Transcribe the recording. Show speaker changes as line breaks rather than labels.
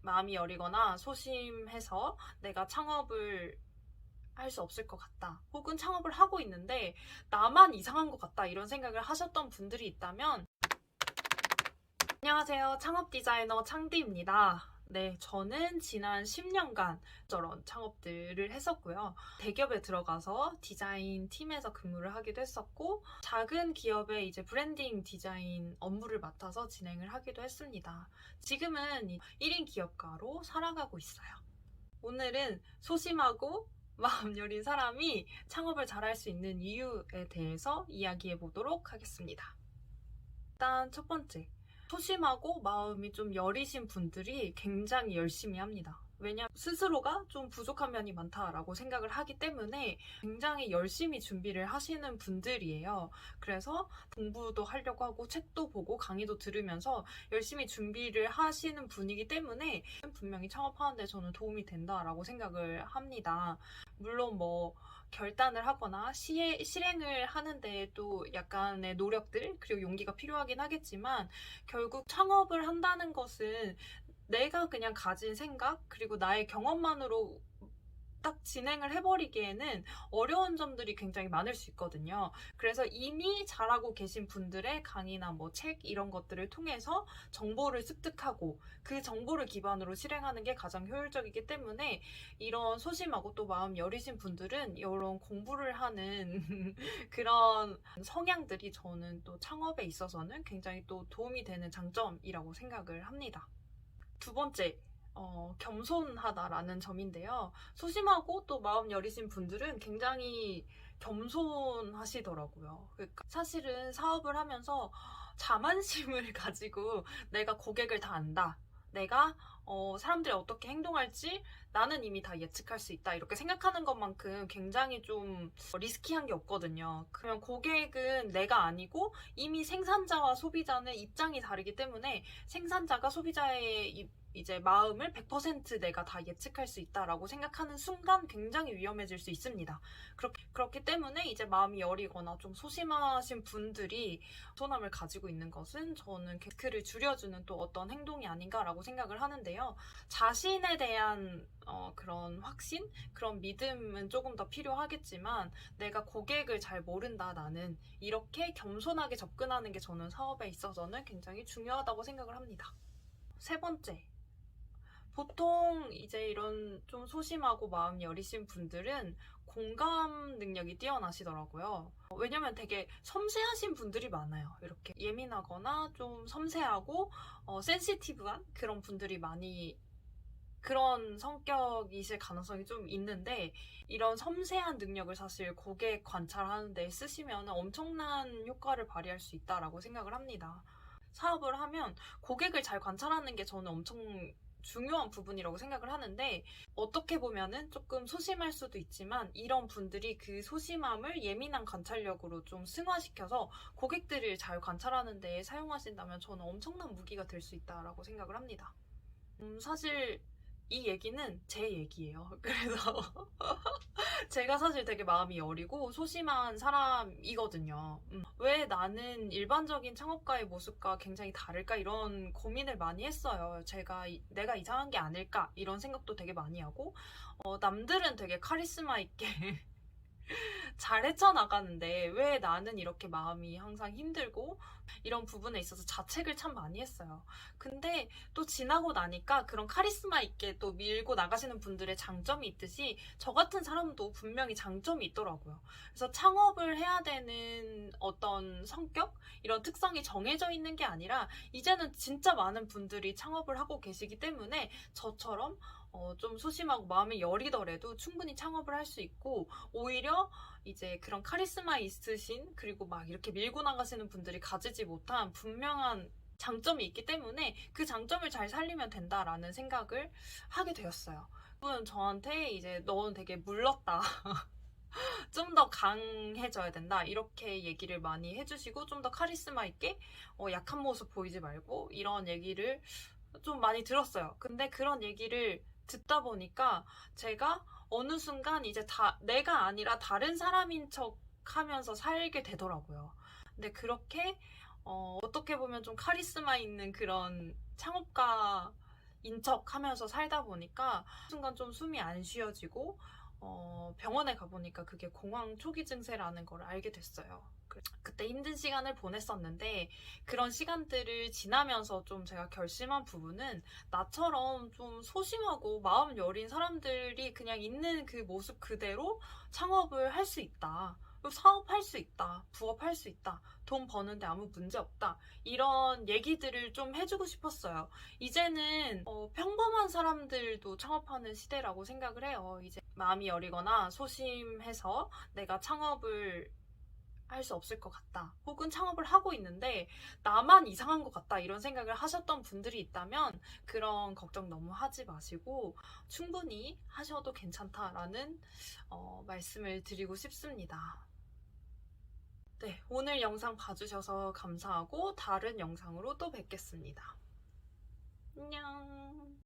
마음이 여리거나 소심해서 내가 창업을 할 수 없을 것 같다. 혹은 창업을 하고 있는데 나만 이상한 것 같다. 이런 생각을 하셨던 분들이 있다면 안녕하세요. 창업 디자이너 창디입니다. 네, 저는 지난 10년간 저런 창업들을 했었고요. 대기업에 들어가서 디자인 팀에서 근무를 하기도 했었고, 작은 기업의 이제 브랜딩 디자인 업무를 맡아서 진행을 하기도 했습니다. 지금은 1인 기업가로 살아가고 있어요. 오늘은 소심하고 마음 여린 사람이 창업을 잘할 수 있는 이유에 대해서 이야기해 보도록 하겠습니다. 일단 첫 번째. 소심하고 마음이 좀 여리신 분들이 굉장히 열심히 합니다. 왜냐하면 스스로가 좀 부족한 면이 많다라고 생각을 하기 때문에 굉장히 열심히 준비를 하시는 분들이에요. 그래서 공부도 하려고 하고 책도 보고 강의도 들으면서 열심히 준비를 하시는 분이기 때문에 분명히 창업하는데 저는 도움이 된다라고 생각을 합니다. 물론 뭐 결단을 하거나 실행을 하는데 또 약간의 노력들 그리고 용기가 필요하긴 하겠지만 결국 창업을 한다는 것은 내가 그냥 가진 생각 그리고 나의 경험만으로 딱 진행을 해버리기에는 어려운 점들이 굉장히 많을 수 있거든요. 그래서 이미 잘하고 계신 분들의 강의나 뭐 책 이런 것들을 통해서 정보를 습득하고 그 정보를 기반으로 실행하는 게 가장 효율적이기 때문에 이런 소심하고 또 마음 여리신 분들은 이런 공부를 하는 그런 성향들이 저는 또 창업에 있어서는 굉장히 또 도움이 되는 장점이라고 생각을 합니다. 두 번째, 겸손하다라는 점인데요. 소심하고 또 마음 여리신 분들은 굉장히 겸손하시더라고요. 그러니까 사실은 사업을 하면서 자만심을 가지고 내가 고객을 다 안다. 내가 사람들이 어떻게 행동할지 나는 이미 다 예측할 수 있다. 이렇게 생각하는 것만큼 굉장히 좀 리스키한 게 없거든요. 그러면 고객은 내가 아니고 이미 생산자와 소비자는 입장이 다르기 때문에 생산자가 소비자의 이제 마음을 100% 내가 다 예측할 수 있다라고 생각하는 순간 굉장히 위험해질 수 있습니다. 그렇기 때문에 이제 마음이 여리거나 좀 소심하신 분들이 소남을 가지고 있는 것은 저는 리스크를 줄여주는 또 어떤 행동이 아닌가라고 생각을 하는데요. 자신에 대한 그런 확신? 그런 믿음은 조금 더 필요하겠지만 내가 고객을 잘 모른다 나는 이렇게 겸손하게 접근하는 게 저는 사업에 있어서는 굉장히 중요하다고 생각을 합니다. 세 번째. 보통 이제 이런 좀 소심하고 마음 여리신 분들은 공감 능력이 뛰어나시더라고요. 왜냐면 되게 섬세하신 분들이 많아요. 이렇게 예민하거나 좀 섬세하고 센시티브한 그런 분들이 많이 그런 성격이실 가능성이 좀 있는데 이런 섬세한 능력을 사실 고객 관찰하는 데 쓰시면 엄청난 효과를 발휘할 수 있다라고 생각을 합니다. 사업을 하면 고객을 잘 관찰하는 게 저는 엄청 중요한 부분이라고 생각을 하는데 어떻게 보면은 조금 소심할 수도 있지만 이런 분들이 그 소심함을 예민한 관찰력으로 좀 승화시켜서 고객들을 잘 관찰하는 데 사용하신다면 저는 엄청난 무기가 될 수 있다라고 생각을 합니다. 사실 이 얘기는 제 얘기예요. 그래서 제가 사실 되게 마음이 여리고 소심한 사람이거든요. 왜 나는 일반적인 창업가의 모습과 굉장히 다를까 이런 고민을 많이 했어요. 내가 이상한 게 아닐까 이런 생각도 되게 많이 하고 남들은 되게 카리스마 있게 잘 헤쳐나가는데 왜 나는 이렇게 마음이 항상 힘들고 이런 부분에 있어서 자책을 참 많이 했어요. 근데 또 지나고 나니까 그런 카리스마 있게 또 밀고 나가시는 분들의 장점이 있듯이 저 같은 사람도 분명히 장점이 있더라고요. 그래서 창업을 해야 되는 어떤 성격? 이런 특성이 정해져 있는 게 아니라 이제는 진짜 많은 분들이 창업을 하고 계시기 때문에 저처럼 좀 소심하고 마음이 여리더라도 충분히 창업을 할 수 있고 오히려 이제 그런 카리스마 있으신 그리고 막 이렇게 밀고 나가시는 분들이 가지지 못한 분명한 장점이 있기 때문에 그 장점을 잘 살리면 된다라는 생각을 하게 되었어요. 그분 저한테 이제 넌 되게 물렀다. 좀 더 강해져야 된다. 이렇게 얘기를 많이 해주시고 좀 더 카리스마 있게 약한 모습 보이지 말고 이런 얘기를 좀 많이 들었어요. 근데 그런 얘기를 듣다 보니까 제가 어느 순간 이제 내가 아니라 다른 사람인 척 하면서 살게 되더라고요. 근데 그렇게 어떻게 보면 좀 카리스마 있는 그런 창업가 인척하면서 살다 보니까 순간 좀 숨이 안 쉬어지고 병원에 가보니까 그게 공황 초기 증세라는 걸 알게 됐어요. 그때 힘든 시간을 보냈었는데 그런 시간들을 지나면서 좀 제가 결심한 부분은 나처럼 좀 소심하고 마음 여린 사람들이 그냥 있는 그 모습 그대로 창업을 할 수 있다. 사업할 수 있다. 부업할 수 있다. 돈 버는데 아무 문제 없다. 이런 얘기들을 좀 해주고 싶었어요. 이제는 평범한 사람들도 창업하는 시대라고 생각을 해요. 이제 마음이 여리거나 소심해서 내가 창업을 할 수 없을 것 같다. 혹은 창업을 하고 있는데 나만 이상한 것 같다. 이런 생각을 하셨던 분들이 있다면 그런 걱정 너무 하지 마시고 충분히 하셔도 괜찮다라는 말씀을 드리고 싶습니다. 네, 오늘 영상 봐주셔서 감사하고 다른 영상으로 또 뵙겠습니다. 안녕.